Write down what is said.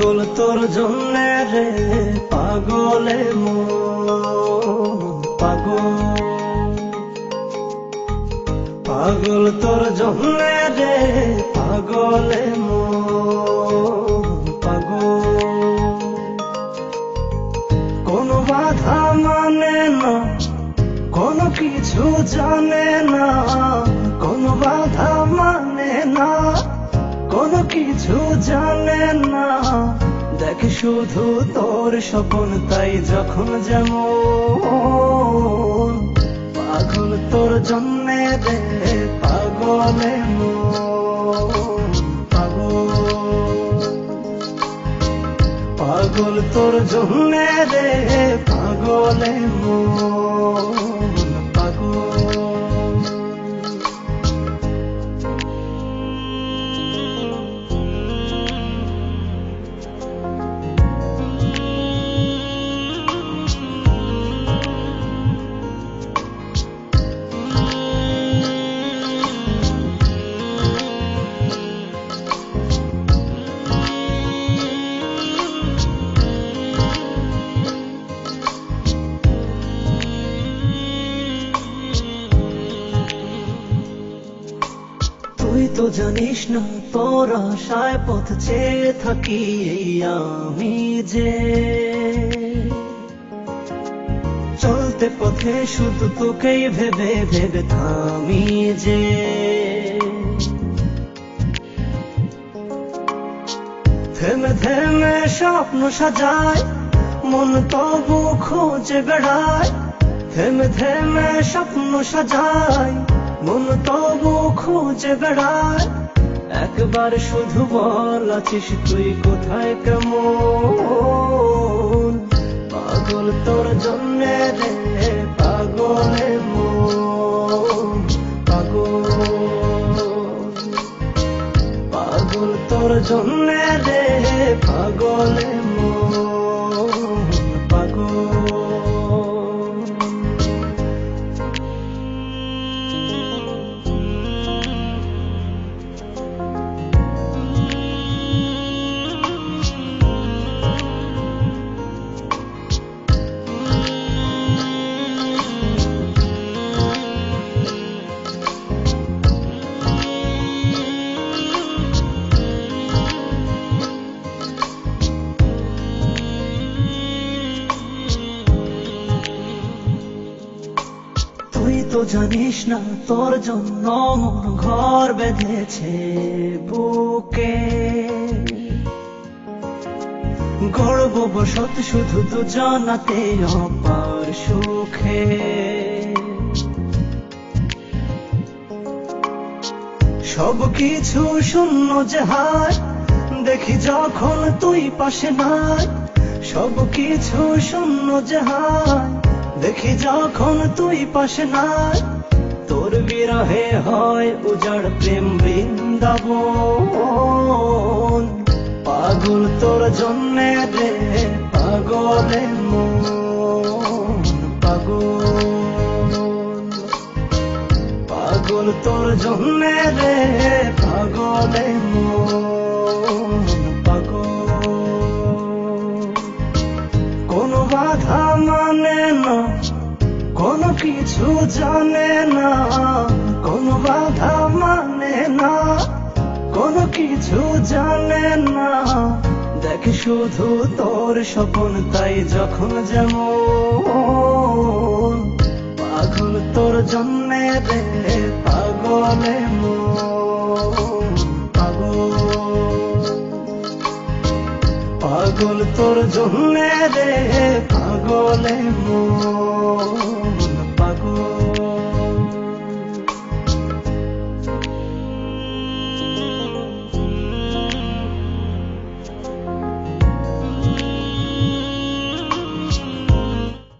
পাগল তোর জন্যে রে পাগলে মন পাগল, পাগল তোর জন্যে রে পাগলে মন পাগল। কোনো বাধা মানে না, কোনো কিছু জানে না, কোনো বাধা মানে না, কোনো কিছু জানে না। দেখ শুধু তোর স্বপ্ন তাই যখন যেমন, পাগল তোর জন্যে রে পাগলে মন পাগল, পাগল তোর জন্যে রে পাগলে মন পাগল। তুই তো জানিস না তোর আশায় পথ চেয়ে থাকি এই আমি যে, চলতে পথে শুধু তোকেই ভেবে ভেবে থামি যে। থেমে থেমে স্বপ্ন সাজায় মন তবু খোঁজে বেড়ায়, থেমে থেমে স্বপ্ন সাজায় মন তবু খুঁজে বেড়ায়। একবার শুধু বল আছিস তুই কোথায় কেমন, পাগল তোর জন্যে রে পাগলে মন পাগল, পাগল তোর জন্যে রে পাগলে মন পাগল। তুই তো জানিস না তোর জন্য মন ঘর বেঁধেছে বুকে, গর্ব বসত শুধু দুজনাতে অপার সুখে। সব কিছু শূন্য যে হায় দেখি যখন তুই পাশে নাই, সব কিছু শূন্য যে হায় দেখি যখন তুই পাশে নাই। তোর বিরহে হয় উজাড় প্রেম বৃন্দাবন, পাগল তোর জন্যে রে পাগলে মন পাগল, পাগল তোর জন্যে রে পাগলে মন পাগল। কোনো বাধা মানে না, কোনো কিছু জানে না, কোনো বাধা মানে না, কোনো কিছু জানে না। দেখ শুধু তোর স্বপ্ন তাই যখন যেমন, পাগল তোর জন্যে রে পাগলে মন পাগল, পাগল তোর জন্যে রে পাগলে মন।